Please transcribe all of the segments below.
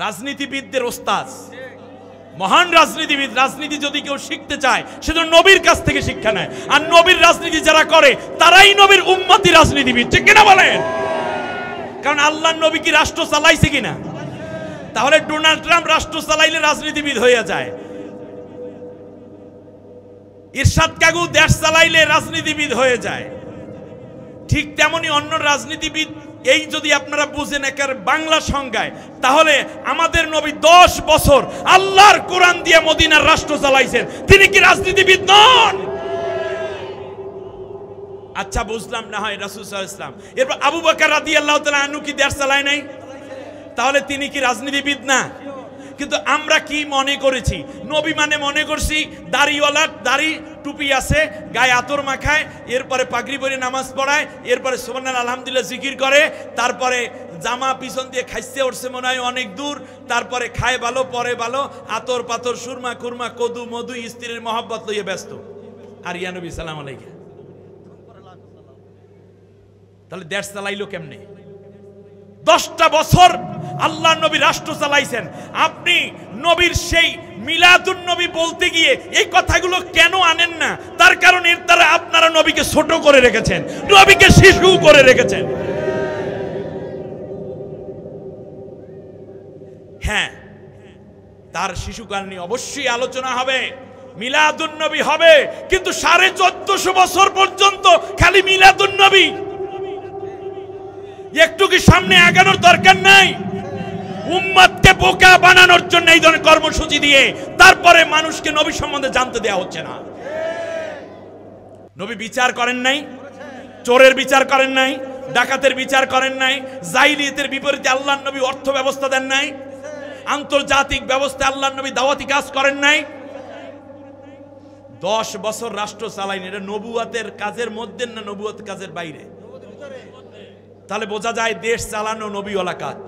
রাজনীতিবিদদের ওস্তাদ, মহান রাজনীতিবিদ। রাজনীতি যদি কেউ শিখতে চায় সেজন্য নবীর কাছ থেকে শিক্ষা নেয়, আর নবীর রাজনীতি যারা করে তারাই নবীর উম্মতি রাজনীতিবিদ, ঠিক কিনা বলেন? কারণ আল্লাহর নবী কি রাষ্ট্র চালাইছে কিনা? তাহলে ডোনাল্ড ট্রাম্প রাষ্ট্র চালাইলে রাজনীতিবিদ হয়ে যায়, ইরশাদ কাগু দেশ চালাইলে রাজনীতিবিদ হয়ে যায়। ঠিক তেমনি অন্য রাজনীতিবিদ এই যদি আপনারা বুঝেন একের বাংলা সংজ্ঞায়, তাহলে আমাদের নবী 10 বছর আল্লাহর কোরআন দিয়ে মদিনার রাষ্ট্র চালাইছেন, তিনি কি রাজনীতিবিদ নন? আচ্ছা বুঝলাম না হয় রাসূল সাল্লাল্লাহু আলাইহি ওয়াসাল্লাম, এরপর আবু বকর রাদিয়াল্লাহু তাআলা আনহু কি দেশ চালায় নাই? তাহলে তিনি কি রাজনীতিবিদ না? কিন্তু আমরা কি মনে করেছি, নবী মানে মনে করছি দাড়িওয়ালা, দাড়ি টুপি আছে, গায়ে আতর মাখায়, এরপরে পাগড়ি পরে নামাজ পড়ায়, এরপরে সুবহানাল্লাহ আলহামদুলিল্লাহ জিকির করে, তারপরে জামা পিছন দিয়ে খাইছে উঠছে মনে হয় অনেক দূর, তারপরে খায় ভালো পরে ভালো, আতর পাতর সুরমা কুরমা কদু মধু স্ত্রীর মহব্বত লইয়ে ব্যস্ত। আর ইয়া নবী সালাম আলাইকা, তাহলে দেশ চালাইলো কেমনে? 10টা বছর আল্লাহ নবী রাষ্ট্র চালাইছেন। আপনি নবীর সেই মিলাদুন নবী বলতে গিয়ে এই কথাগুলো কেন আনেন না? তার কারণ এর দ্বারা আপনারা নবীকে ছোট করে রেখেছেন, নবীকে শিশু করে রেখেছেন। হ্যাঁ, তার শিশুকাল নিয়ে অবশ্যই আলোচনা হবে, মিলাদুন নবী হবে, কিন্তু 1450 বছর পর্যন্ত খালি মিলাদুন নবী, একটু কি সামনে আগানোর দরকার নাই? উম্মতকে বোকা বানানোর জন্য এই ধরনের কর্মসূচি দিয়ে তারপরে মানুষকে নবী সম্বন্ধে জানতে দেওয়া হচ্ছে না। নবী বিচার করেন নাই, চোরের বিচার করেন নাই, ডাকাতের বিচার করেন নাই, জাহিলিয়াতের বিপরীতে আল্লাহর নবী অর্থ ব্যবস্থা দেন নাই, আন্তর্জাতিক ব্যবস্থা আল্লাহর নবী দাওয়াতি কাজ করেন নাই। 10 বছর রাষ্ট্র চালাইনি, এটা নবুয়াতের কাজের মধ্যে না নবুয়াত কাজের বাইরে? তাহলে বোঝা যায় দেশ চালানো নবীওয়ালা কাজ।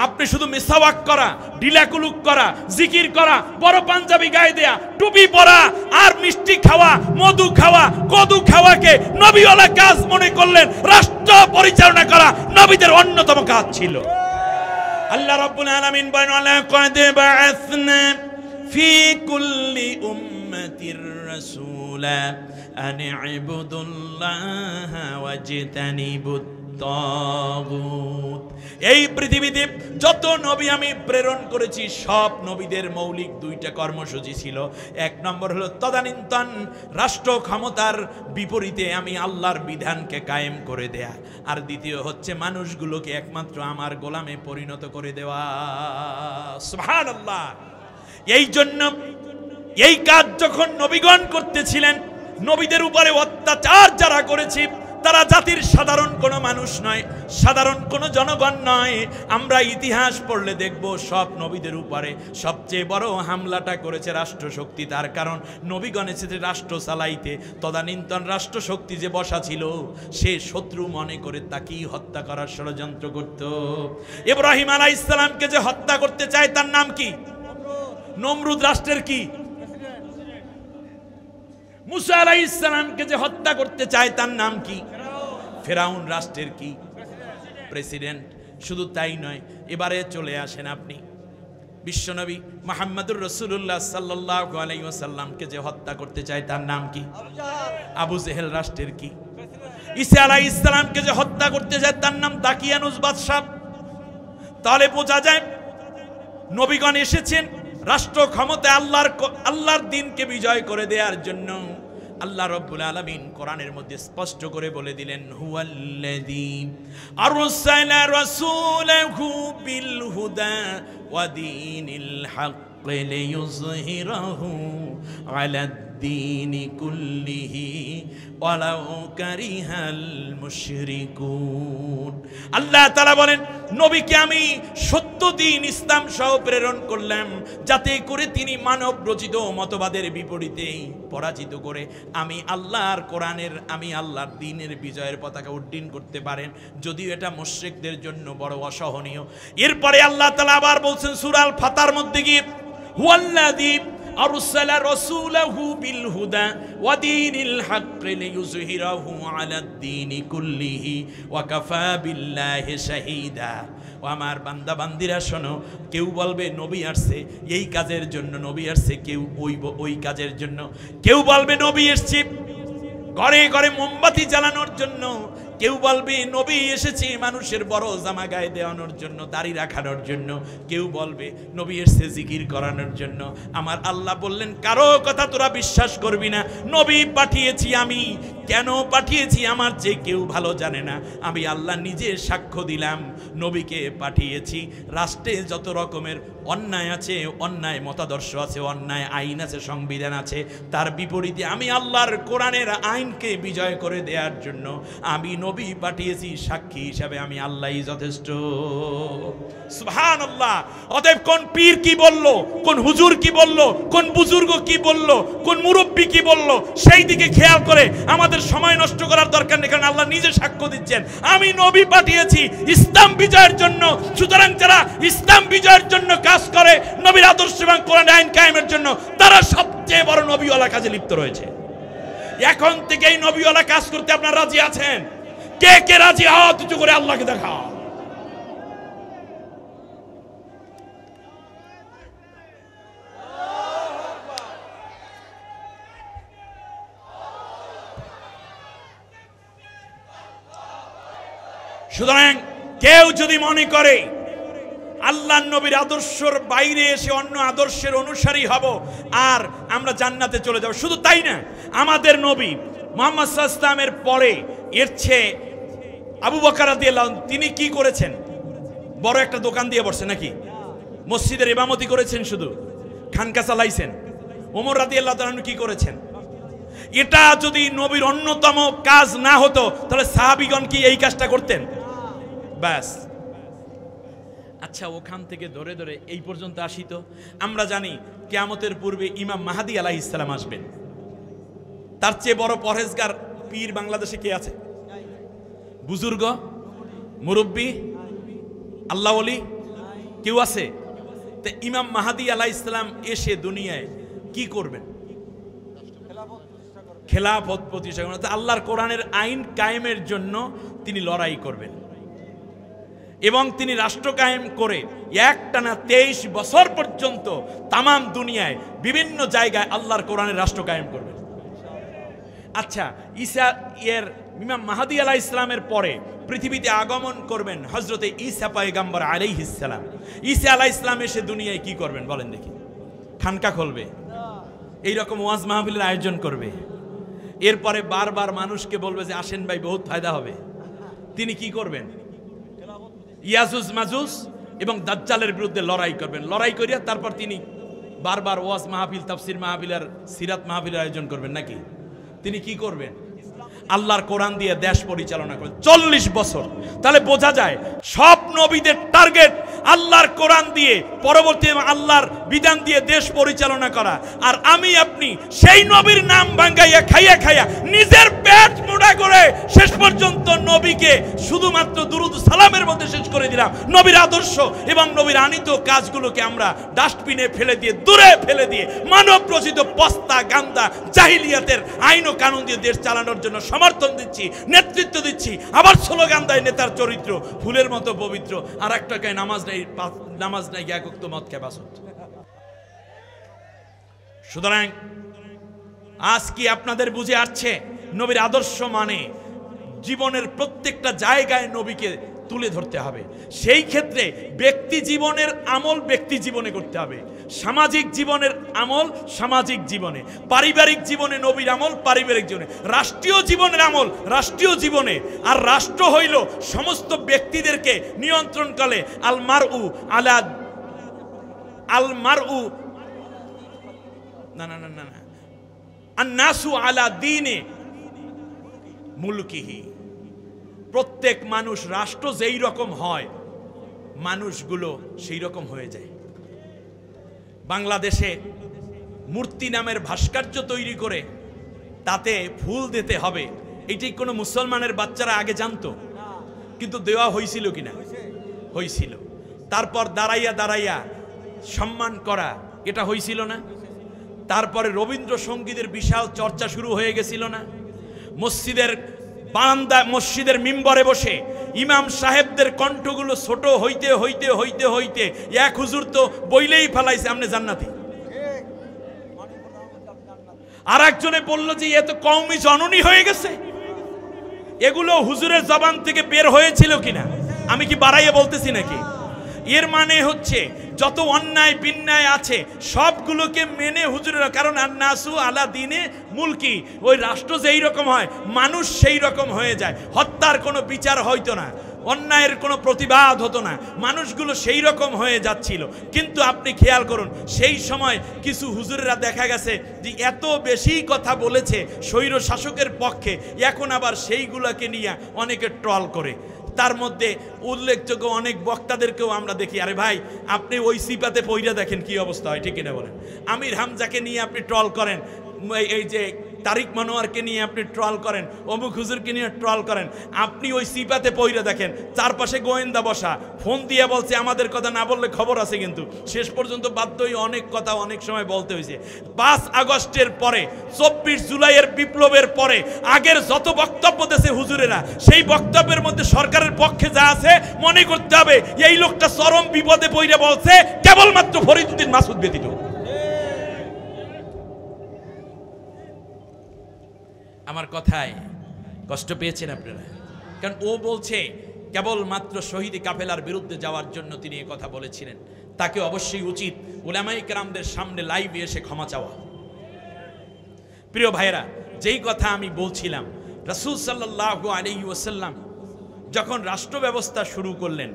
আপনি শুধু মিসাওয়াক করা, ডিলাকুলুক করা, জিকির করা, বড় পাঞ্জাবি গায়ে দেয়া, টুপি পরা আর মিষ্টি খাওয়া, মধু খাওয়া, কদু খাওয়াকে নবীওয়ালা কাজ মনে করলেন। রাষ্ট্র পরিচালনা করা নবীদের অন্যতম কাজ ছিল। আল্লাহ রাব্বুল আলামিন বলেন, লাকাদ বাআসনা ফি কুল্লি উম্মাতির রাসূলা আন ইবুদুল্লাহা ওয়াজতানিবুত তাগুত। এই পৃথিবীতে যত নবী আমি প্রেরণ করেছি, সব নবীদের মৌলিক 2টা কর্মসূচি ছিল। 1 নম্বর হলো তদানীন্তন রাষ্ট্র ক্ষমতার বিপরীতে আমি আল্লাহর বিধানকে কায়েম করে দেয়া, আর দ্বিতীয় হচ্ছে মানুষগুলোকে একমাত্র আমার গোলামে পরিণত করে দেওয়া। সুবহানাল্লাহ। এই জন্য এই কাজ যখন নবীগণ করতেছিলেন, নবীদের উপরে অত্যাচার যারা করেছে তারা জাতির সাধারণ কোনো মানুষ নয়, সাধারণ কোনো জনগণ নয়। আমরা ইতিহাস পড়লে দেখব সব নবীদের উপরে সবচেয়ে বড় হামলাটা করেছে রাষ্ট্রশক্তি। তার কারণ নবীগণ এসেছে রাষ্ট্র চালাইতে, তদানীন্তন রাষ্ট্রশক্তি যে বসা ছিল সে শত্রু মনে করে তাকেই হত্যা করার ষড়যন্ত্র করত। ইব্রাহিম আলাইহিস সালামকে যে হত্যা করতে চায় তার নাম কি? নমরুদ রাষ্ট্রের কি? মুসা আলাইহিস সালামকে যে হত্যা করতে চায় তার নাম কি? ফেরাউন রাষ্ট্রের কি? প্রেসিডেন্ট। শুধু তাই নয়, এবারে চলে আসেন আপনি বিশ্বনবী মুহাম্মদুর রাসূলুল্লাহ সাল্লাল্লাহু আলাইহি ওয়াসাল্লামকে যে হত্যা করতে চায় তার নাম কি? আবু জেহেল রাষ্ট্রের কি? ঈসা আলাইহিস সালামকে যে হত্যা করতে চায় তার নাম দাকিয়ানুস বাদশা। তাহলে বোঝা যায় নবীগণ এসেছেন রাষ্ট্র ক্ষমতায় আল্লাহর দ্বীনকে বিজয় করে দেওয়ার জন্য। আল্লাহ রাব্বুল আলামিন কোরআনের মধ্যে স্পষ্ট করে বলে দিলেন, হুয়াল্লাযী আরসালা রাসূলাহু বিল হুদা ওয়া দীনিল হক লিইয়ুযহিরাহু আলাদ দীনি কুল্লিহি ওয়ালাউ কারিহাল মুশরিকুন। আল্লাহ তাআলা বলেন, নবীকে আমি সত্য দ্বীন ইসলাম সহ প্রেরণ করলাম যাতে করে তিনি মানব রচিত মতবাদের বিপরীতে পরাজিত করে আমি আল্লাহর কোরআনের, আমি আল্লাহর দ্বীনের বিজয়ের পতাকা উড্ডীন করতে পারেন, যদিও এটা মুশরিকদের জন্য বড় অসহনীয়। এরপরে আল্লাহ তাআলা আবার বলছেন সূরা আল ফাতার মধ্যে গিয়ে, হুয়াল্লাযী আরসালা রাসূলাহু বিল হুদা ওয়া দীনিল হক লিইয়ুযহিরাহু আলাদ দীনি কুল্লিহি ওয়া কাফা বিল্লাহি শাহীদা। ও আমার বান্দা বান্দিরা শোনো, কেউ বলবে নবী আসছে এই কাজের জন্য, নবী আসছে কেউ ওই কাজের জন্য, কেউ বলবে নবী এসছে ঘরে ঘরে মোমবাতি জ্বালানোর জন্য, কেউ বলবে নবী এসেছে মানুষের বড় জামা গায়ে দেওয়ানোর জন্য, দাড়ি রাখানোর জন্য, কেউ বলবে নবী এসেছে জিকির করানোর জন্য। আমার আল্লাহ বললেন কারো কথা তোরা বিশ্বাস করবি না, নবী পাঠিয়েছি আমি। কেন পাঠিয়েছি আমার যে কেউ ভালো জানে না, আমি আল্লাহ নিজে সাক্ষ্য দিলাম নবীকে পাঠিয়েছি। রাষ্ট্রে যত রকমের অন্যায় আছে, অন্যায় মতাদর্শ আছে, অন্যায় আইন আছে, সংবিধান আছে, তার বিপরীতে আমি আল্লাহর কোরআনের আইনকে বিজয় করে দেওয়ার জন্য আমি নবী পাঠিয়েছি। সাক্ষী হিসাবে আমি আল্লাহই যথেষ্ট। সুবহানাল্লাহ। অতএব কোন পীর কি বলল, কোন হুজুর কি বলল, কোন বুজুর্গ কি বলল, কোন মুরব্বী কি বলল, সেই দিকে খেয়াল করে আমাদের সময় নষ্ট করার দরকার নেই, কারণ আল্লাহ নিজে সাক্ষ্য দিচ্ছেন আমি নবী পাঠিয়েছি ইসলাম বিজয়ের জন্য। সুতরাং যারা ইসলাম বিজয়ের জন্য কাজ করে, নবীর আদর্শ এবং কোরআন আইন কায়েমের জন্য, তারা সবচেয়ে বড় নবীওয়ালা কাজে লিপ্ত রয়েছে। এখন থেকেই নবীওয়ালা কাজ করতে আপনারা রাজি আছেন? কে কে রাজি? হাত উঁচু করে আল্লাহকে দেখা। সুতরাং কেউ যদি মনে করে আল্লাহ নবীর আদর্শের বাইরে এসে অন্য আদর্শের অনুসারী হব আর আমরা জান্নাতে চলে যাব, শুধু তাই না, আমাদের নবী মুহাম্মদ সাল্লাল্লাহু আলাইহি ওয়াসাল্লামের পরে এর চেয়ে আবু বকর রাদিয়াল্লাহু আনহু তিনি কি করেছেন? বড় একটা দোকান দিয়ে বসছেন নাকি? মসজিদের ইমামতি করেছেন, শুধু খানকা চালাইছেন। ওমর রাদিয়াল্লাহু তাআলা কি করেছেন? এটা যদি নবীর অন্যতম কাজ না হতো তাহলে সাহাবীগণ কি এই কাজটা করতেন? ব্যাস। আচ্ছা, ওখান থেকে ধরে ধরে এই পর্যন্ত আসি তো। আমরা জানি কিয়ামতের পূর্বে ইমাম মাহদী আলাইহিস সালাম আসবেন। তার চেয়ে বড় পরহেজগার পীর বাংলাদেশে কে আছে? বুজুর্গ, মুরব্বী, আল্লাহ ওলি কেউ আছে? তো ইমাম মাহদী আলাইহিস সালাম এসে দুনিয়ায় কি করবেন? খেলাফত প্রতিষ্ঠা করবেন। আল্লাহর কোরআনের আইন কায়েমের জন্য তিনি লড়াই করবেন এবং তিনি রাষ্ট্র কায়েম করে একটানা 23 বছর পর্যন্ত তামাম দুনিয়ায় বিভিন্ন জায়গায় আল্লাহর কোরআনের রাষ্ট্র কায়েম করবেন। আচ্ছা, ইমাম মাহদী আলাইহিস সালামের পরে পৃথিবীতে আগমন করবেন হযরতে ঈসা পয়গম্বর আলাইহিস সালাম। ঈসা আলাইহিস সালাম এসে দুনিয়ায় কি করবেন বলেন দেখি? খানকা খুলবে, এইরকম ওয়াজ মাহফিলের আয়োজন করবে, এরপরে বারবার মানুষকে বলবে যে আসেন ভাই বহুত ফায়দা হবে। তিনি কি করবেন? ইয়াজুজ মাজুজ এবং দাজ্জালের বিরুদ্ধে লড়াই করবেন। লড়াই করিয়া তারপর তিনি বারবার ওয়াজ মাহফিল, তাফসির মাহফিল আর সিরাত মাহফিলের আয়োজন করবেন নাকি? তিনি কি করবেন? আল্লাহর কোরআন দিয়ে দেশ পরিচালনা করবেন 40 বছর। তাহলে বোঝা যায় সব নবীদের টার্গেট আল্লাহর কোরআন দিয়ে, পরবর্তী আল্লাহর বিধান দিয়ে দেশ পরিচালনা করা। আর আমি আপনি সেই নবীর নাম ভাঙ্গাইয়া খাইয়া খাইয়া নিজের পেট মোটা করে শেষ পর্যন্ত নবীকে শুধুমাত্র দুরুদ সালামের মধ্যে শেষ করে দিলাম। নবীর আদর্শ এবং নবীর আনিত কাজগুলোকে আমরা ডাস্টবিনে ফেলে দিয়ে, দূরে ফেলে দিয়ে, মানব রচিত পস্তা গান্দা জাহিলিয়াতের আইন ও কানুন দিয়ে দেশ চালানোর জন্য সমর্থন দিচ্ছি, নেতৃত্ব দিচ্ছি। আবার স্লোগান দেয় নেতার চরিত্র ফুলের মতো পবিত্র, আর একটা গায়ে নামাজ নাই এক ওয়াক্ত মদ খায় বাসত। সুতরাং আজ কি আপনাদের বুঝে আসছে নবীর আদর্শ মানে জীবনের প্রত্যেকটা জায়গায় নবীকে তুলে ধরতে হবে। সেই ক্ষেত্রে ব্যক্তি জীবনের আমল ব্যক্তি জীবনে করতে হবে, সামাজিক জীবনের আমল সামাজিক জীবনে, পারিবারিক জীবনে নবীর আমল পারিবারিক জীবনে, রাষ্ট্রীয় জীবনের আমল রাষ্ট্রীয় জীবনে। আর রাষ্ট্র হইল সমস্ত ব্যক্তিদেরকে নিয়ন্ত্রণ করে। আল মারউ আন-নাসু আলা দীনে মুলকিহি। প্রত্যেক মানুষ, রাষ্ট্র যেই রকম হয় মানুষগুলো সেই রকম হয়ে যায়। বাংলাদেশে মূর্তি নামের ভাস্কর্য তৈরি করে তাতে ফুল দিতে হবে, এটি কোনো মুসলমানের বাচ্চারা আগে জানতো? কিন্তু দেওয়া হয়েছিল কিনা? হয়েছিল। তারপর দাঁড়াইয়া দাঁড়াইয়া সম্মান করা, এটা হয়েছিল না? তারপরে রবীন্দ্রসঙ্গীতের বিশাল চর্চা শুরু হয়ে গেছিল না? মসজিদের বারান্দা, মসজিদের মিম্বরে বসে ইমাম সাহেবদের কণ্ঠগুলো ছোট হইতে হইতে হইতে হইতে এক হুজুর তো বইলেই ফেলাইছে আপনি জান্নাতি। আর একজনে বলল যে এ তো কওমি জননী হয়ে গেছে। এগুলো হুজুরের জবান থেকে বের হয়েছিল কিনা আমি কি বাড়াইয়ে বলতেছি নাকি? এর মানে হচ্ছে যত অন্যায় বিন্যায় আছে সবগুলোকে মেনে হুজুরেরা, কারণ আন্নাসু আলা দিনে মুলকি, ওই রাষ্ট্র যেই রকম হয় মানুষ সেই রকম হয়ে যায়। হত্যার কোনো বিচার হইতো না, অন্যায়ের কোনো প্রতিবাদ হতো না, মানুষগুলো সেই রকম হয়ে যাচ্ছিল। কিন্তু আপনি খেয়াল করুন সেই সময় কিছু হুজুরেরা দেখা গেছে যে এত বেশি কথা বলেছে স্বৈর শাসকের পক্ষে, এখন আবার সেইগুলোকে নিয়ে অনেকে ট্রল করে। তার মধ্যে উল্লেখযোগ্য অনেক বক্তাদেরকেও আমরা দেখি, আরে ভাই আপনি ওই সিপাতে পইরা দেখেন কি অবস্থা হয়, ঠিক কিনা বলেন? আমির হামজাকে নিয়ে আপনি ট্রল করেন, এই যে তারিক মনোয়ারকে নিয়ে আপনি ট্রল করেন, অমুক হুজুরকে নিয়ে ট্রল করেন, আপনি ওই সিপাতে পইরা দেখেন চারপাশে গোয়েন্দা বসা, ফোন দিয়ে বলছে আমাদের কথা না বললে খবর আছে, কিন্তু শেষ পর্যন্ত বাধ্য হয়ে অনেক কথা অনেক সময় বলতে হয়েছে। 5 আগস্টের পরে 24 জুলাইয়ের বিপ্লবের পরে আগের যত বক্তব্য দিয়েছে হুজুরেরা, সেই বক্তব্যের মধ্যে সরকারের পক্ষে যা আছে মনে করতে হবে এই লোকটা চরম বিপদে পইরা বলছে কেবলমাত্র ফরিদউদ্দিন মাসুদ ব্যতীত। আমার কথায় কষ্ট পেয়েছেন আপনারা? কারণ ও বলছে কেবলমাত্র শহীদ কাফেলার বিরুদ্ধে যাওয়ার জন্য তিনি এই কথা বলেছিলেন। তাকে অবশ্যই উচিত উলামায়ে কেরামদের সামনে লাইভে এসে ক্ষমা চাওয়া। প্রিয় ভাইরা, যেই কথা আমি বলছিলাম, রাসূল সাল্লাল্লাহু আলাইহি ওয়াসাল্লাম যখন রাষ্ট্র ব্যবস্থা শুরু করলেন,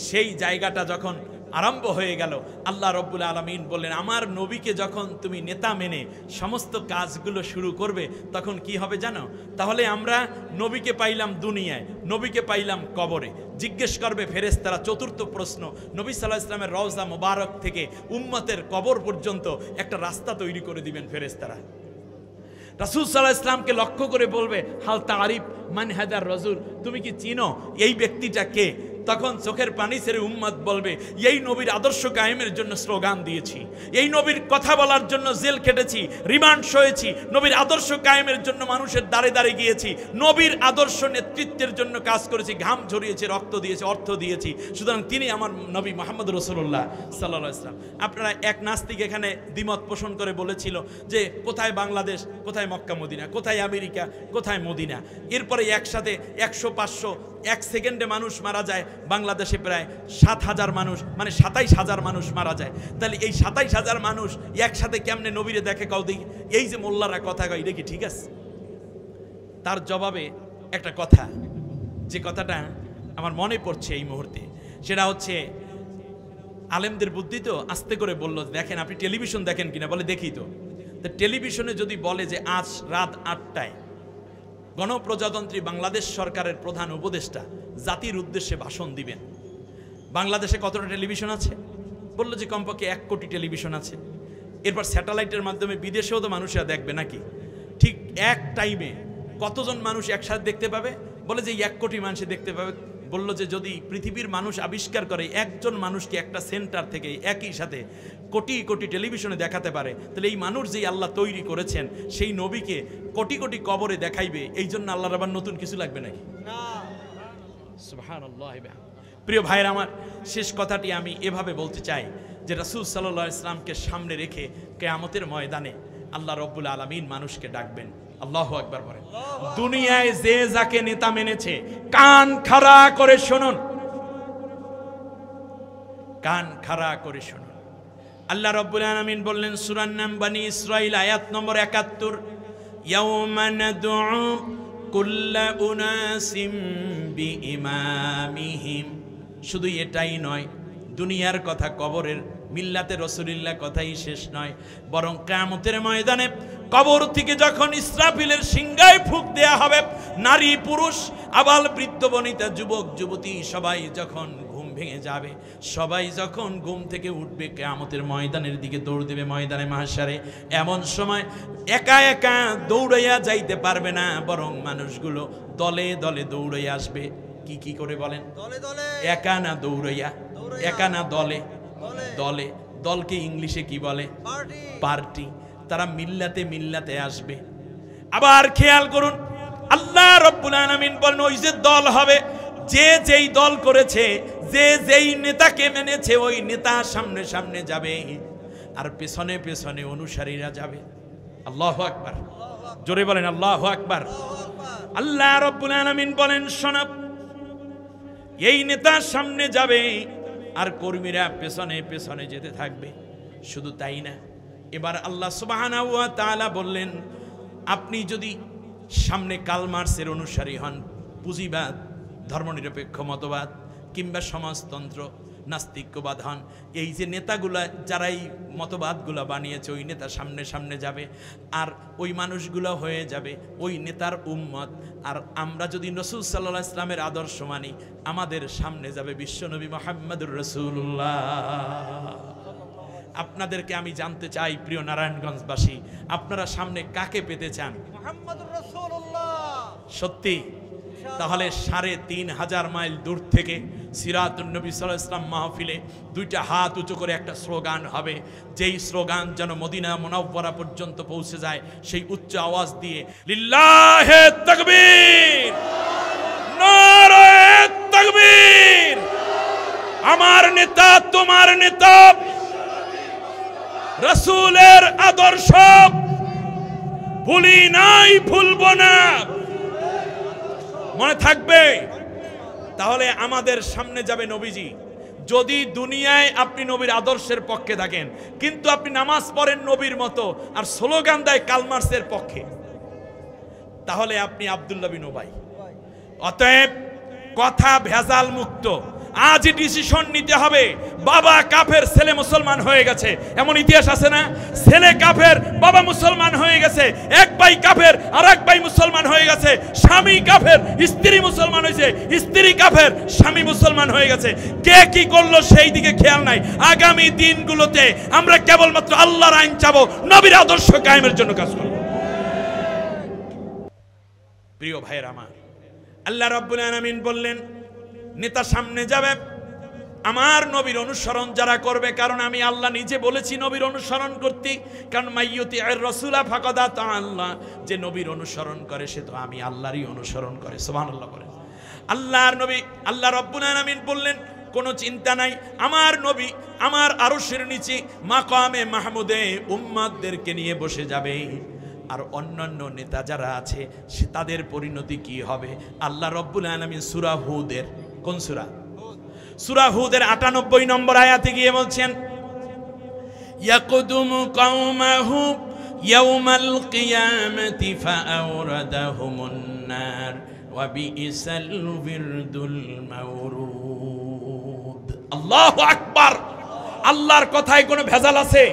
সেই জায়গাটা যখন আরম্ভ হয়ে গেল, আল্লাহ রব্বুল আলামিন বললেন আমার নবীকে যখন তুমি নেতা মেনে সমস্ত কাজগুলো শুরু করবে তখন কি হবে জানো? তাহলে আমরা নবীকে পাইলাম দুনিয়ায়, নবীকে পাইলাম কবরে। জিজ্ঞেস করবে ফেরেশতারা, চতুর্থ প্রশ্ন, নবী সাল্লাল্লাহু আলাইহি ওয়াসাল্লামের রওজা মোবারক থেকে উম্মতের কবর পর্যন্ত একটা রাস্তা তৈরি করে দিবেন ফেরেশতারা। রাসূল সাল্লাল্লাহু আলাইহি ওয়াসাল্লামকে লক্ষ্য করে বলবে হাল তারিফ মান হাদার রাসূল, তুমি কি চিনো এই ব্যক্তিটা কে? তখন চোখের পানি ছেড়ে উম্মত বলবে এই নবীর আদর্শ কায়েমের জন্য স্লোগান দিয়েছি, এই নবীর কথা বলার জন্য জেল খেটেছি, রিমান্ড সয়েছি, নবীর আদর্শ কায়েমের জন্য মানুষের দ্বারে দ্বারে গিয়েছি, নবীর আদর্শ নেতৃত্বের জন্য কাজ করেছি, ঘাম ঝরিয়েছি, রক্ত দিয়েছি, অর্থ দিয়েছি, সুতরাং তিনি আমার নবী মুহাম্মদ রাসূলুল্লাহ সাল্লাল্লাহু আলাইহি ওয়াসাল্লাম। আপনারা এক নাস্তিক এখানে দ্বিমত পোষণ করে বলেছিল যে কোথায় বাংলাদেশ, কোথায় মক্কা মদিনা, কোথায় আমেরিকা, কোথায় মদিনা। এরপরে একসাথে 100-500 এক সেকেন্ডে মানুষ মারা যায়, বাংলাদেশে প্রায় 7,000 মানুষ, মানে 27,000 মানুষ মারা যায়। তাহলে এই 27,000 মানুষ একসাথে কেমনে নবীরে দেখে কাউ দেখি? এই যে মোল্লারা কথা কয় এটা কি ঠিক আছে? তার জবাবে একটা কথা, যে কথাটা আমার মনে পড়ছে এই মুহূর্তে, সেটা হচ্ছে আলেমদের বুদ্ধি তো আস্তে করে বলল, দেখেন আপনি টেলিভিশন দেখেন কিনা? বলে দেখি তো। টেলিভিশনে যদি বলে যে আজ রাত 8টায় গণপ্রজাতন্ত্রী বাংলাদেশ সরকারের প্রধান উপদেষ্টা জাতির উদ্দেশ্যে ভাষণ দিবেন, বাংলাদেশে কতটা টেলিভিশন আছে? বললো যে কমপক্ষে 1 কোটি টেলিভিশন আছে। এরপর স্যাটেলাইটের মাধ্যমে বিদেশেও তো মানুষরা দেখবে নাকি? ঠিক এক টাইমে কতজন মানুষ একসাথে দেখতে পাবে? বলে যে 1 কোটি মানুষ দেখতে পাবে। বললো যে যদি পৃথিবীর মানুষ আবিষ্কার করে একজন মানুষকে একটা সেন্টার থেকে একই সাথে কোটি কোটি টেলিভিশনে দেখাতে পারে, তাহলে এই মানুষ যেই আল্লাহ তৈরি করেছেন সেই নবীকে কোটি কোটি কবরে দেখাইবে, এই জন্য আল্লাহর আবার নতুন কিছু লাগবে নাকি? সুবহানাল্লাহ। প্রিয় ভাইরা আমার, শেষ কথাটি আমি এভাবে বলতে চাই যে রাসূল সাল্লাল্লাহু আলাইহি ওয়াসাল্লামকে সামনে রেখে কিয়ামতের ময়দানে আল্লাহ রাব্বুল আলামিন মানুষকে ডাকবেন। আল্লাহু আকবার বলেন। দুনিয়ায় যে যাকে নেতা মেনেছে কান খাড়া করে শুনুন, কান খাড়া করে শুনুন। আল্লাহ রাব্বুল আলামিন বললেন সূরা নাম বনি ইসরাঈল আয়াত নম্বর ৭১, ইয়াওমা নাদউ কুল্লা উনাসিম বিইমামিহিম। শুধু এটাই নয়, দুনিয়ার কথা, কবরের মিল্লাতে রাসূলুল্লাহ কথাই শেষ নয়, বরং কিয়ামতের ময়দানে কবর থেকে যখন ইসরাফিলের সিংহায় ফুঁক দেয়া হবে, নারী পুরুষ আবাল বৃদ্ধ বনিতা যুবক যুবতী সবাই যখন ঘুম ভেঙে যাবে, সবাই যখন ঘুম থেকে উঠবে, কিয়ামতের ময়দানের দিকে দৌড় দেবে, ময়দানে মাহশারে। এমন সময় একা একা দৌড়াইয়া যাইতে পারবে না, বরং মানুষগুলো দলে দলে দৌড়াইয়া আসবে। কি কি করে বলেন? দলে দলে, একা না দৌড়াইয়া, একা না দলে দলে। দলকে ইংলিশে কি বলে? পার্টি। তারা মিল্লাতে মিল্লাতে আসবে। আবার খেয়াল করুন, আল্লাহ রাব্বুল আলামিন বলেন ওই যে দল হবে, যে যেই দল করেছে, যে যেই নেতাকে মেনেছে, ওই নেতা সামনে সামনে যাবে আর পেছনে পেছনে অনুসারীরা যাবে। আল্লাহু আকবার, জোরে বলেন আল্লাহু আকবার। আল্লাহ রাব্বুল আলামিন বলেন, শোনো, এই নেতা সামনে যাবে আর কর্মীরা পেছনে পেছনে যেতে থাকবে। শুধু তাই না, এবার আল্লাহ সুবহানাহু ওয়া তাআলা বললেন, আপনি যদি সামনে কার্ল মার্ক্সের অনুসারী হন, পুঁজিবাদ, ধর্মনিরপেক্ষ মতবাদ কিংবা সমাজতন্ত্র, নাস্তিক্যবাদ হন, এই যে নেতাগুলা যারা এই মতবাদগুলো বানিয়েছে, ওই নেতা সামনে সামনে যাবে আর ওই মানুষগুলো হয়ে যাবে ওই নেতার উম্মত। আর আমরা যদি রাসূল সাল্লাল্লাহু আলাইহি ওয়াসাল্লামের আদর্শ মানি, আমাদের সামনে যাবে বিশ্বনবী মুহাম্মদুর রাসূলুল্লাহ। আপনাদেরকে আমি জানতে চাই, প্রিয় নারায়ণগঞ্জবাসী, আপনারা সামনে কাকে পেতে চান? মুহাম্মদুর রাসূলুল্লাহ। সত্যি? তাহলে ৩৫০০ মাইল দূর থেকে সিরাতুন নবী সাল্লাল্লাহু আলাইহি ওয়াসাল্লাম মাহফিলে দুইটা হাত উঁচু করে একটা স্লোগান হবে, যেই স্লোগান যেন মদিনা মুনাওয়ারা পর্যন্ত পৌঁছে যায়। সেই উচ্চ আওয়াজ দিয়ে লিল্লাহে তাকবীর, নারায়ে তাকবীর, আমার নেতা তোমার নেতা, রাসূলের আদর্শ ভুলি নাই, ভুলব না, মনে থাকবে। তাহলে আমাদের সামনে যাবে নবীজি। যদি দুনিয়ায় আপনি নবীর আদর্শের পক্ষে থাকেন, কিন্তু আপনি নামাজ পড়েন নবীর মতো আর স্লোগান দেয় কার্ল মার্ক্সের পক্ষে, তাহলে আপনি আব্দুল্লাহ বিন উবাই। অতএব কথা ভেজাল মুক্ত। আজই ডিসিশন নিতে হবে। বাবা কাফের, ছেলে মুসলমান হয়ে গেছে, এমন ইতিহাস আছে না? ছেলে কাফের, বাবা মুসলমান হয়ে গেছে, এক ভাই কাফের আর এক ভাই মুসলমান হয়ে গেছে, স্বামী কাফের, স্ত্রী মুসলমান হয়েছে, স্ত্রী কাফের, স্বামী মুসলমান হয়ে গেছে। কে কি করলো সেই দিকে খেয়াল নাই। আগামী দিনগুলোতে আমরা কেবলমাত্র আল্লাহর আইন চাবো, নবীর আদর্শ কায়েমের জন্য কাজ করব। প্রিয় ভাইয়ের আমার, আল্লাহ রাব্বুল আলামিন বললেন, নেতা সামনে যাবে, আমার নবীর অনুসরণ যারা করবে, কারণ আমি আল্লাহ নিজে বলেছি নবীর অনুসরণ করতে, কারণ মাইয়ুতির রাসূলা ফাকাদ আতা আল্লাহ, যে নবীর অনুসরণ করে সে তো আমি আল্লাহরই অনুসরণ করে। সুবহানাল্লাহ বলেন। আল্লাহর নবী, আল্লাহ রাব্বুল আলামিন বললেন, কোনো চিন্তা নাই, আমার নবী আমার আরশের নিচে মাকামে মাহমুদে উম্মতদেরকে নিয়ে বসে যাবে। আর অন্যান্য নেতা যারা আছে সে তাদের পরিণতি কি হবে? আল্লাহ রাব্বুল আলামিন সূরা হুদের, কোন সূরা? সূরা হুদের ৯৮ নম্বর আয়াতে গিয়ে বলছেন, ইয়াকুদুমু কওমাহু ইয়াউমাল কিয়ামাতি ফাআওরাদাহুমুন নার ওয়া বিইসাল বিরদুল মাওরুদ। আল্লাহু আকবার। আল্লাহর কথায় কোনো ভেজাল আছে?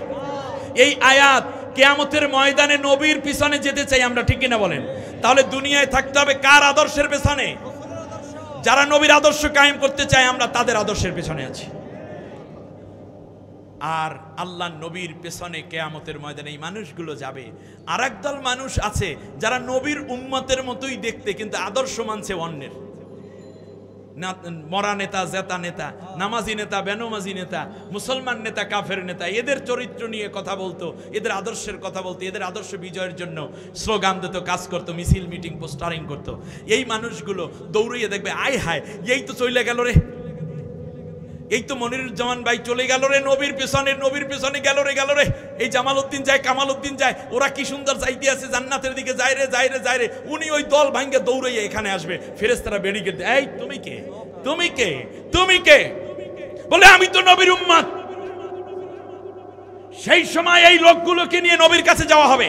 এই আয়াত কিয়ামতের ময়দানে নবীর পিছনে যেতে চাই আমরা, ঠিক কিনা বলেন? তাহলে দুনিয়ায় থাকতে হবে কার আদর্শের পেছনে? যারা নবীর আদর্শ কায়েম করতে চায়, আমরা তাদের আদর্শের পেছনে আছি। আর আল্লাহ নবীর পেছনে কিয়ামতের ময়দানে এই মানুষগুলো যাবে। আর একদল মানুষ আছে যারা নবীর উম্মতের মতোই দেখতে, কিন্তু আদর্শ মানছে অন্যের। মরা নেতা, জেতা নেতা, নামাজি নেতা, বেনমাজি নেতা, মুসলমান নেতা, কাফের নেতা, এদের চরিত্র নিয়ে কথা বলতো, এদের আদর্শের কথা বলতো, এদের আদর্শ বিজয়ের জন্য স্লোগান দিত, কাজ করতো, মিছিল, মিটিং, পোস্টারিং করতো। এই মানুষগুলো দৌড়িয়ে দেখবে, আয় হায়, এই তো চলে গেল রে, এই তো মনিরুজ্জামান ভাই চলে গেল রে নবীর পেছনে গেল রে, এই জামালউদ্দিন যায়, কামালউদ্দিন যায়, ওরা কি সুন্দর যাইতে আছে, জান্নাতের দিকে যায় রে, উনি ওই দল ভাঙ্গে দৌড়াইয়া এখানে আসবে। ফেরেশতারা বেরিয়ে দেয়, এই তুমি কে? বলে আমি তো নবীর উম্মত। সেই সময় এই লোকগুলোকে নিয়ে নবীর কাছে যাওয়া হবে,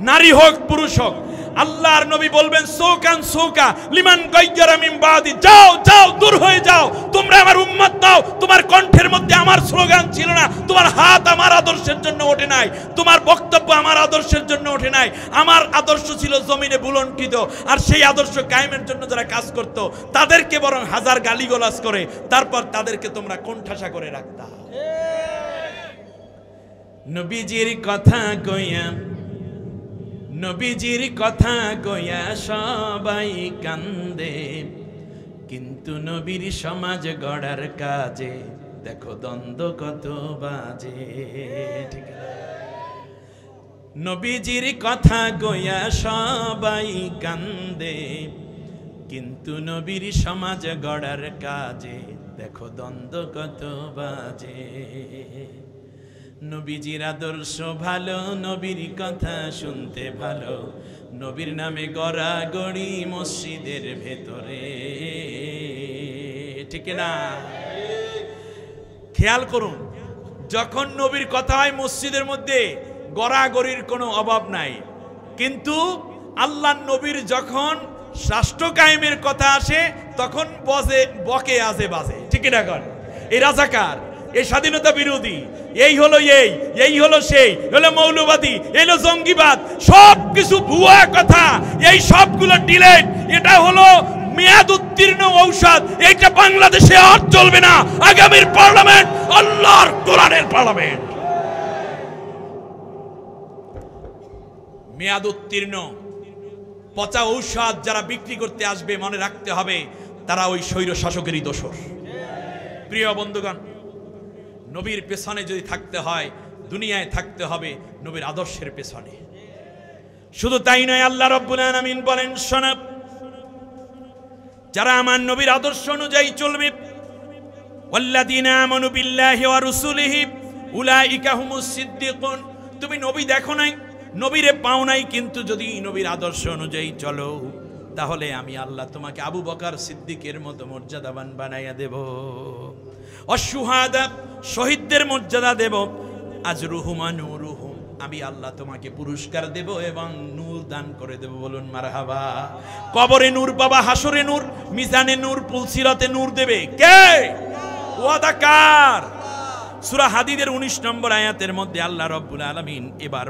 নারী হোক পুরুষ হোক। আল্লাহর নবী বলবেন, সৌকান সৌকা লিমান গায়্যারা মিন বাদি, যাও দূর হয়ে যাও, তোমরা আমার উম্মত নাও। তোমার কণ্ঠের মধ্যে আমার স্লোগান ছিল না, তোমার হাত আমার আদর্শের জন্য ওঠে নাই, তোমার বক্তব্য আমার আদর্শের জন্য ওঠে নাই। আমার আদর্শ ছিল জমিনে বুলন্ডিত, আর সেই আদর্শ কায়েমের জন্য যারা কাজ করত তাদেরকে বরং হাজার গালিগালাজ করে তারপর তাদেরকে তোমরা কোণঠাসা করে রাখতা। নবীজির কথা কইয়া সবাই কান্দে, কিন্তু নবীর সমাজ গড়ার কাজে দেখো দ্বন্দ্ব কত বাজে। ঠিক আছে? নবীজির কথা কইয়া সবাই কান্দে, কিন্তু নবীর সমাজ গড়ার কাজে দেখো দ্বন্দ্ব কত বাজে। নবীজির আদর্শ ভালো, নবীর কথা শুনতে ভালো, নবীর নামে গড়াগড়ি মসজিদের ভেতরে, ঠিক না? খেয়াল করুন, যখন নবীর কথা হয় মসজিদের মধ্যে গড়াগড়ির কোনো অভাব নাই, কিন্তু আল্লাহর নবীর যখন রাষ্ট্র কায়েমের কথা আসে তখন বকে আজে বাজে, ঠিক না? এই রাজাকার, এই স্বাধীনতা বিরোধী, এই হলো এই হলো সেই, হলো মৌলবাদী, এই হলো জঙ্গিবাদ, সব কিছু ভুয়া কথা, এই সবগুলো ডিলেট। এটা হলো মেয়াদ উত্তীর্ণ ঔষধ, এইটা বাংলাদেশে আর চলবে না। আগামীর পার্লামেন্ট আল্লাহর কোরআনের পার্লামেন্ট। মেয়াদ উত্তীর্ণ পচা ঔষধ যারা বিক্রি করতে আসবে, মনে রাখতে হবে তারা ওই স্বৈর শাসকেরই দোসর। প্রিয় বন্ধুগণ, নবীর পেছনে যদি থাকতে হয়, দুনিয়ায় থাকতে হবে নবীর আদর্শের পেছনে। শুধু তাই নয়, আল্লাহ রাব্বুল আলামিন বলেন, শোনো, যারা আমার নবীর আদর্শ অনুযায়ী চলবে, ওয়াল্লাযীনা আমানু বিল্লাহি ওয়া রাসূলিহি উলাইকা হুমুস সিদ্দিকুন। তুমি নবী দেখো নাই, নবীরে পাও নাই, কিন্তু যদি নবীর আদর্শ অনুযায়ী চলো, তাহলে আমি আল্লাহ তোমাকে আবু বকর সিদ্দিকের মতো মর্যাদাবান বানাইয়া দেব। অশুহাদা, শহীদদের মর্যাদা দেব। আজরুহুম নূরুহুম, আমি আল্লাহ তোমাকে পুরস্কার দেব এবং নূর দান করে দেব। বলুন মারহাবা। কবরে নূর পাবা, হাসরে নূর, মিজানে নূর, পুলসিরাতে নূর দেবে কে? ওয়াদাকার। সূরা হাদীদের 19 নম্বর আয়াতের মধ্যে আল্লাহ রাব্বুল আলামিন এবার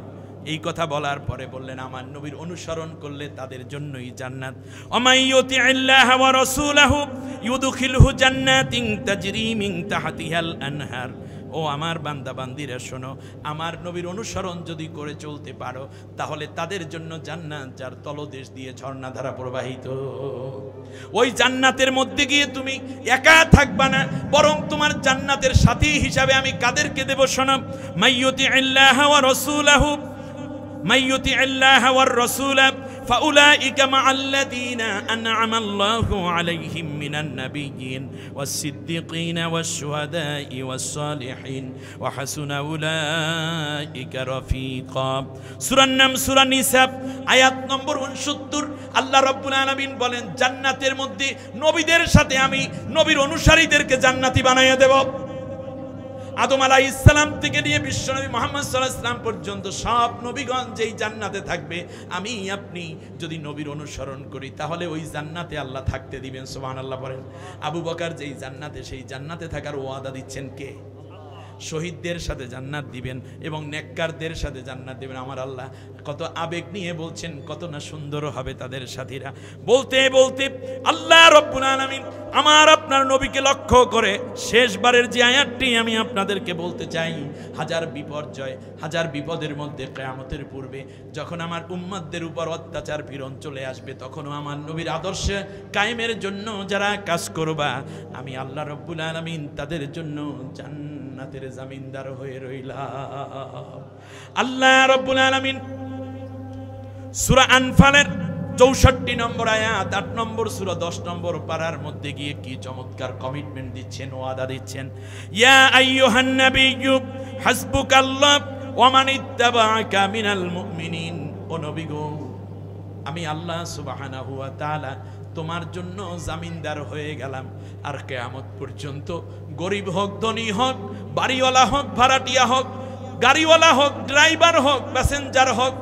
এই কথা বলার পরে বললেন, আমার নবীর অনুসরণ করলে তাদের জন্যই জান্নাত। অমাইয়ুতি আল্লাহ ওয়া রাসূলাহু ইউদখিলহু জান্নাতিন তাজরি মিন তাহতিহাল আনহার। ও আমার বান্দা বান্দিরা শোনো, আমার নবীর অনুসরণ যদি করে চলতে পারো, তাহলে তাদের জন্য জান্নাত যার তলদেশ দিয়ে ঝর্ণাধারা প্রবাহিত। ওই জান্নাতের মধ্যে গিয়ে তুমি একা থাকবা না, বরং তোমার জান্নাতের সাথী হিসাবে আমি কাদেরকে দেব? শোনো, মাইয়ুতি আল্লাহ ওয়া রাসূলাহু, মাইয়ুতি আল্লাহ ওয়ার রাসূল ফাউলাইকা মাআল্লাযীনা আন'আমা আল্লাহু আলাইহিম মিনান নাবিয়্যিন ওয়াস সিদ্দিকিন ওয়াশ শুহাদাই ওয়াস সালিহিন ওয়া হাসুনা উলাইকা রাফিকা। সূরা নাম, সূরা নিসা, আয়াত নম্বর 69। আল্লাহ রাব্বুল আলামিন বলেন, জান্নাতের মধ্যে নবীদের সাথে আমি নবীর অনুসারীদেরকে জান্নাতি বানাইয়া দেব। আদম আলাইহিস সালাম থেকে নিয়ে বিশ্বনবী মুহাম্মদ সাল্লাল্লাহু আলাইহি ওয়াসাল্লাম পর্যন্ত সব নবীগণ যেই জান্নাতে থাকবে, আমি আপনি যদি নবীর অনুসরণ করি, তাহলে ওই জান্নাতে আল্লাহ থাকতে দিবেন। সুবহানাল্লাহ বলেন। আবু বকর যেই জান্নাতে, সেই জান্নাতে থাকার ওয়াদা দিচ্ছেন কে? শহীদদের সাথে জান্নাত দিবেন এবং নেককারদের সাথে জান্নাত দিবেন আমার আল্লাহ। কত আবেগ নিয়ে বলছেন, কত না সুন্দর হবে তাদের সাথীরা। বলতে বলতে আল্লাহ রাব্বুল আলামিন আমার আপনার নবীকে লক্ষ্য করে শেষবারের যে আয়াতটি আমি আপনাদেরকে বলতে চাই, হাজার বিপর্যয়, হাজার বিপদের মধ্যে কিয়ামতের পূর্বে যখন আমার উম্মতদের উপর অত্যাচার পীড়ন চলে আসবে, তখনও আমার নবীর আদর্শ কায়েমের জন্য যারা কাজ করবা, আমি আল্লাহ রাব্বুল আলামিন তাদের জন্য জান্নাতের জামিনদার হয়ে রইলাম। আল্লাহ রাব্বুল আলামিন সূরা আনফালের 64 নম্বর আয়াত, 8 নম্বর সূরা 10 নম্বর পারার মধ্যে গিয়ে কি চমৎকার কমিটমেন্ট দিচ্ছেন, ওয়াদা দিচ্ছেন। ইয়া আইয়ুহান নাবিয়্যু হাসবুকাল্লাহ ওয়া মান ইত্তাবা'আকা মিনাল মুমিনিন। ও নবী গো, আমি আল্লাহ সুবহানাহু ওয়া তাআলা তোমার জন্য জামিনদার হয়ে গেলাম। আর কিয়ামত পর্যন্ত গরিব হোক, ধনী হোক, বাড়িওয়ালা হোক, ভাড়াটিয়া হোক, গাড়িওয়ালা হোক, ড্রাইভার হোক, প্যাসেঞ্জার হোক,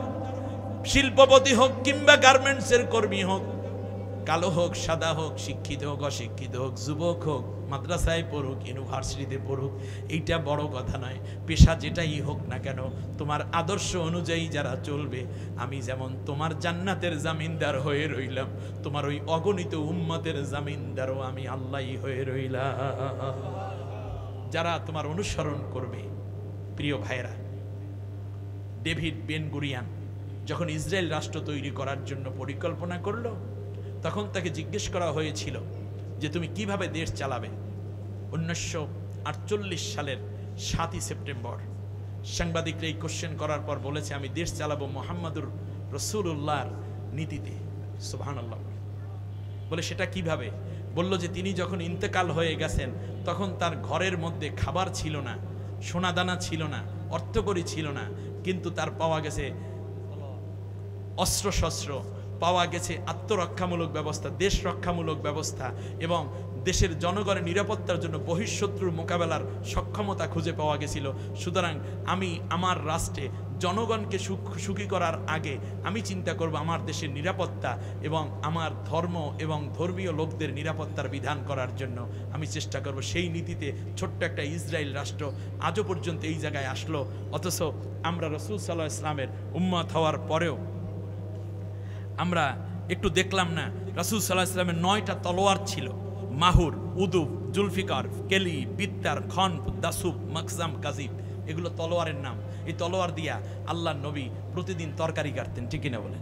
শিল্পপতি হোক কিংবা গার্মেন্টসের কর্মী হোক, কালো হোক, সাদা হোক, শিক্ষিত হোক, অশিক্ষিত হোক, যুবক হোক, মাদ্রাসায় পড়ুক, ইউনিভার্সিটিতে পড়ুক, এইটা বড় কথা নয়। পেশা যেটাই হোক না কেন, তোমার আদর্শ অনুযায়ী যারা চলবে, আমি যেমন তোমার জান্নাতের জামিনদার হয়ে রইলাম, তোমার ওই অগণিত উম্মতের জামিনদারও আমি আল্লাহই হয়ে রইলাম। যারা তোমার অনুসরণ করবে। প্রিয় ভাইরা, ডেভিড বেন গুরিয়ান যখন ইসরায়েল রাষ্ট্র তৈরি করার জন্য পরিকল্পনা করলো, তখন তাকে জিজ্ঞেস করা হয়েছিল যে তুমি কিভাবে দেশ চালাবে। 1948 সালের 7ই সেপ্টেম্বর সাংবাদিকরা এই কোশ্চেন করার পর বলেছে, আমি দেশ চালাবো মুহাম্মদুর রাসূলুল্লাহর নীতিতে। সুবহানাল্লাহ। বলে সেটা কিভাবে? বলল যে তিনি যখন ইন্তেকাল হয়ে গেছেন তখন তার ঘরের মধ্যে খাবার ছিল না, সোনাদানা ছিল না, অর্থকড়ি ছিল না, কিন্তু তার পাওয়া গেছে অস্ত্রশস্ত্র, পাওয়া গেছে আত্মরক্ষামূলক ব্যবস্থা, দেশ রক্ষামূলক ব্যবস্থা এবং দেশের জনগণের নিরাপত্তার জন্য বহিঃশত্রুর মোকাবেলার সক্ষমতা খুঁজে পাওয়া গেছিল। সুতরাং আমি আমার রাষ্ট্রে জনগণকে সুখী করার আগে আমি চিন্তা করব আমার দেশের নিরাপত্তা এবং আমার ধর্ম এবং ধর্মীয় লোকদের নিরাপত্তার বিধান করার জন্য আমি চেষ্টা করব। সেই নীতিতে ছোট্ট একটা ইসরায়েল রাষ্ট্র আজও পর্যন্ত এই জায়গায় আসলো। অথচ আমরা রাসূল সাল্লাল্লাহু আলাইহি ওয়াসাল্লামের উম্মত হওয়ার পরেও আমরা একটু দেখলাম না, রাসূল সাল্লাল্লাহু আলাইহি ওয়াসাল্লামের 9টা তলোয়ার ছিল, মাহুর, উদুব, জুলফিকার, কেলি, বিত্তার, খনফ, দাসুব, মাকজাম, কাজিব, এগুলো তলোয়ারের নাম। এই তলোয়ার দিয়া আল্লাহর নবী প্রতিদিন তরকারি কাটতেন, ঠিক কিনা বলেন?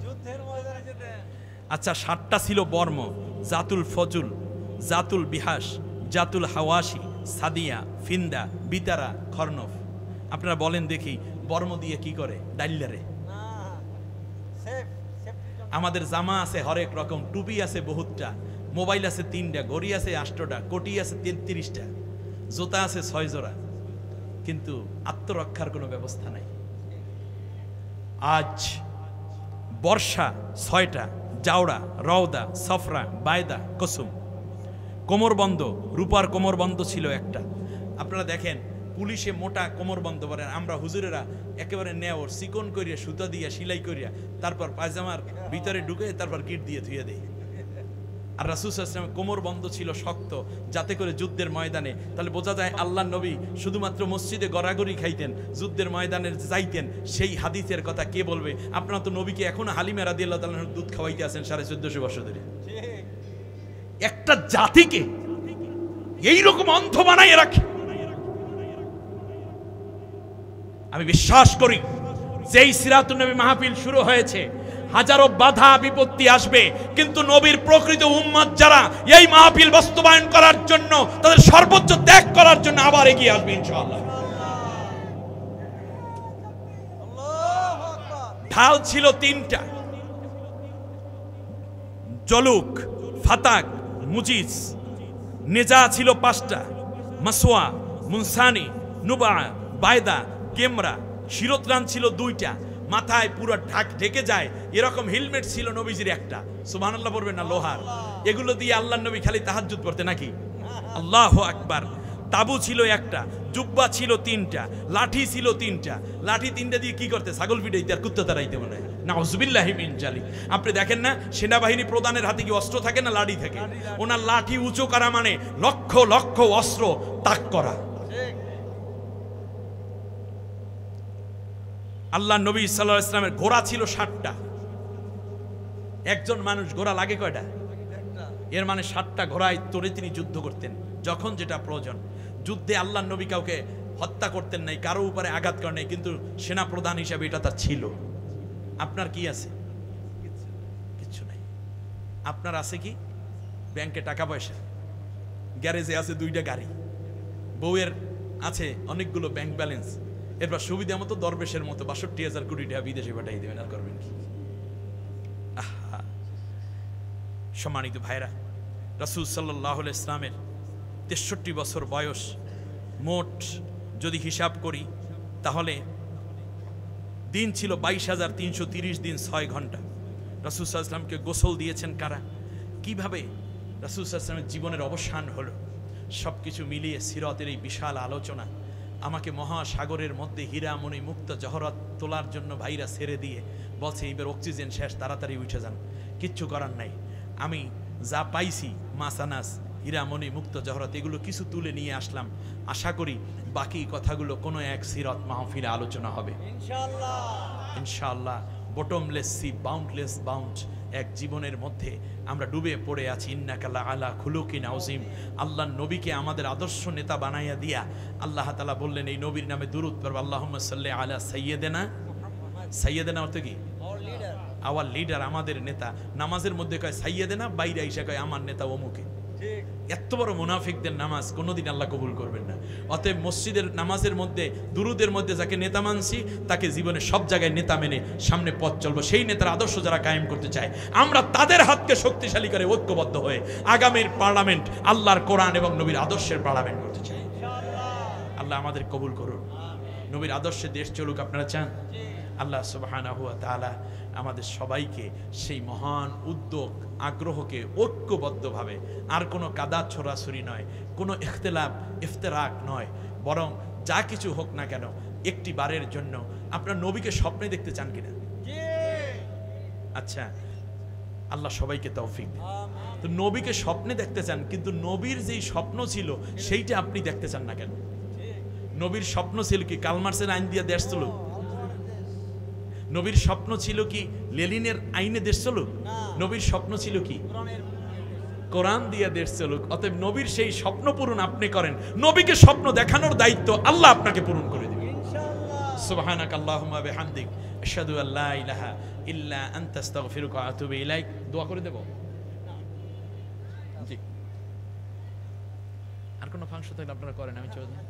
যুদ্ধের ময়দানে যেতেন। আচ্ছা, 7টা ছিল বর্ম, জাতুল ফজুল, জাতুল বিহাস, জাতুল হাওয়াশি, সাদিয়া, ফিন্দা, বিতারা, খরনফ। আপনারা বলেন দেখি, বর্ম দিয়ে কি করে? ডাইলারে। না, সেফ সেফটির জন্য। আমাদের জামা আছে হরেক রকম, টুপি আছে বহুতটা, মোবাইল আছে 3টা, ঘড়ি আছে 8টা, কোটি আছে 33টা, জুতা আছে 6 জোড়া, কিন্তু আত্মরক্ষার কোনো ব্যবস্থা নাই। আজ বর্ষা 6টা, জাওড়া, রওদা, সফরা, বায়দা, কসুম। কোমরবন্ধ, রূপার কোমরবন্ধ ছিল একটা। আপনারা দেখেন পুলিশে মোটা কোমরবন্ধ পরেন, আমরা হুজুরেরা একেবারে নেওর চিকন করিয়া সুতা দিয়া সেলাই করিয়া তারপর পায়জামার ভিতরে ঢুকে তারপর গিট দিয়ে ধুয়ে দেয়। আর রাসূল সাল্লাল্লাহু আলাইহি ওয়াসাল্লামের কোমরবন্ধ ছিল শক্ত, যাতে করে যুদ্ধের ময়দানে, তাহলে বোঝা যায় আল্লাহর নবী শুধুমাত্র মসজিদে গড়াগড়ি খাইতেন, যুদ্ধের ময়দানে যাইতেন। সেই হাদিসের কথা কে বলবে? আপনারা তো নবীকে এখনো হালিমা রাদিয়াল্লাহু তাআলার দুধ খাওয়াইতে আছেন 1450 বছর ধরে। ঠিক। একটা জাতিকে এইরকম অন্ধ বানাইয়ে রাখে। আমি বিশ্বাস করি যেই সিরাতুন নবী মাহফিল শুরু হয়েছে, হাজারো বাধা বিপত্তি আসবে, কিন্তু নবীর প্রকৃত উম্মত যারা এই মাহফিল বাস্তবায়ন করার জন্য, তাদের সর্বোচ্চ ত্যাগ করার জন্য আবার এগিয়ে আসবে ইনশাআল্লাহ। আল্লাহু আকবার। ঢাল ছিল 3টা, জলুক, ফাতাক, মুজিজ। নেজা ছিল 5টা, মাসওয়া, মুনসানি, নুবা, বায়দা, কেমরা। শিরোত্রাণ ছিল 2টা, মাথায় পুরো ঢেকে যায় এরকম হেলমেট ছিল নবীজির একটা। সুবহানাল্লাহ পড়বেন না? লোহার। এগুলো দিয়ে আল্লাহর নবী খালি তাহাজ্জুদ পড়তে নাকি? আল্লাহু আকবার। তাবু ছিল একটা, জুব্বা ছিল 3টা, লাঠি ছিল 3টা। লাঠি 3টা দিয়ে কি করতে? ছাগল পিটাইতে আর কুত্তা তাড়াইতে মনে হয়। নাউজুবিল্লাহি মিন জালিক। আপনি দেখেন না, সেনাবাহিনী প্রধানের হাতে কি অস্ত্র থাকে না লাঠি থাকে? ওনার লাঠি উঁচু করা মানে লক্ষ লক্ষ অস্ত্র তাক করা। ঠিক। আল্লাহ নবী সাল্লাল্লাহু আলাইহি ওয়াসাল্লামের ঘোড়া ছিল 60টা। একজন মানুষ ঘোড়া লাগে কয়টা? একটা। এর মানে 60টা ঘোড়ায় তোরে তিনি যুদ্ধ করতেন যখন যেটা প্রয়োজন। যুদ্ধে আল্লাহ নবী কাউকে হত্যা করতেন নাই, কারো উপরে আঘাত করেন নাই, কিন্তু সেনা প্রধান হিসাবে এটা তার ছিল। আপনার কি আছে? কিচ্ছু নাই। আপনার আছে কি? ব্যাংকে টাকা পয়সা, গ্যারেজে আছে 2টা গাড়ি, বউয়ের আছে অনেকগুলো ব্যাংক ব্যালেন্স, এরপর সুবিধা মতো দরবেশের মতো ৬২,০০০ কোটি টাকা বিদেশে পাঠিয়ে দেবেন, আর করবেন কি? আহা, সম্মানিত ভাইরা, রাসূল সাল্লাল্লাহু আলাইহি ইসলামের ৬৩ বছর বয়স। মোট যদি হিসাব করি তাহলে দিন ছিল ২২,৩৩০ দিন ৬ ঘন্টা। রাসূল সাল্লাল্লাহু আলাইহি ইসলামকে গোসল দিয়েছেন কারা? কিভাবে রাসূল সাল্লাল্লাহু আলাইহি ইসলামের জীবনের অবসান হলো, সব কিছু মিলিয়ে সিরাতের এই বিশাল আলোচনা আমাকে মহাসাগরের মধ্যে হীরামণি মুক্ত জহরত তোলার জন্য ভাইরা ছেড়ে দিয়ে বলছে এইবার অক্সিজেন শেষ, তাড়াতাড়ি উঠে যান। কিচ্ছু করার নাই। আমি যা পাইছি মাসানাস, হীরামণি মুক্ত জহরত, এগুলো কিছু তুলে নিয়ে আসলাম। আশা করি বাকি কথাগুলো কোনো এক সিরাত মাহফিলে আলোচনা হবে ইনশাআল্লাহ। ইনশাআল্লাহ। বটমলেস সি, বাউন্ডলেস বাউন্ড এক জীবনের মধ্যে আমরা ডুবে পড়ে আছি। ইন্নাকা আলা খুলুকিন আযীম। আল্লাহ নবীকে আমাদের আদর্শ নেতা বানাইয়া দিয়া আল্লাহ তাআলা বললেন এই নবীর নামে দুরূদ পড়ব। আল্লাহুম্মা সাল্লি আলা সাইয়্যিদিনা। সাইয়্যিদিনা অর্থ কি? Hour leader. আওয়ার লিডার, আমাদের নেতা। নামাজের মধ্যে কয় সাইয়্যিদিনা, বাইরে আইসা কয় আমার নেতা অমুকে। ঠিক এত বড় মুনাফিকদের নামাজ কোনোদিন আল্লাহ কবুল করবেন না। অতএব মসজিদের নামাজের মধ্যে দুরুদের মধ্যে যাকে নেতা মানছি তাকে জীবনে সব জায়গায় নেতা মেনে সামনে পথ চলবো। সেই নেতার আদর্শ যারা কায়েম করতে চায় আমরা তাদের হাতকে শক্তিশালী করে ঐক্যবদ্ধ হয়ে আগামীর পার্লামেন্ট আল্লাহর কোরআন এবং নবীর আদর্শের পার্লামেন্ট করতে চাই। আল্লাহ আমাদের কবুল করুন। নবীর আদর্শে দেশ চলুক, আপনারা চান? আল্লাহ সুবহানাহু ওয়া তাআলা আমাদের সবাইকে সেই মহান উদ্যোগ আগ্রহকে ঐক্যবদ্ধভাবে, আর কোনো কাদা ছোড়াছুরি নয়, কোনো ইখতিলাফ ইফতিরাক নয়, বরং যা কিছু হোক না কেন একটি বারের জন্য আপনার নবীকে স্বপ্নে দেখতে চান কিনা? আচ্ছা, আল্লাহ সবাইকে তৌফিক দিন। তো নবীকে স্বপ্নে দেখতে চান, কিন্তু নবীর যেই স্বপ্ন ছিল সেইটা আপনি দেখতে চান না কেন? নবীর স্বপ্ন ছিল কি কালমার্সের আইন দিয়ে দেশ চলুক? নবীর স্বপ্ন ছিল কি লেনিনের আইনে দেশ চলুক? নবীর স্বপ্ন ছিল কি কোরআন দিয়ে দেশ চলুক। অতএব নবীর সেই স্বপ্ন পূরণ আপনি করেন, নবীকে স্বপ্ন দেখানোর দায়িত্ব আল্লাহ আপনাকে পূরণ করে দিবেন। সুবহানাক আল্লাহুম্মা বিহামদিক আশহাদু আল্লা ইলাহা ইল্লা আনতা আস্তাগফিরুকা ওয়া আতুবু ইলাইক। দোয়া করে দেব। জি, আর কোনো ফাংশন থাকলে আপনারা করেন, আমি চলে যাই।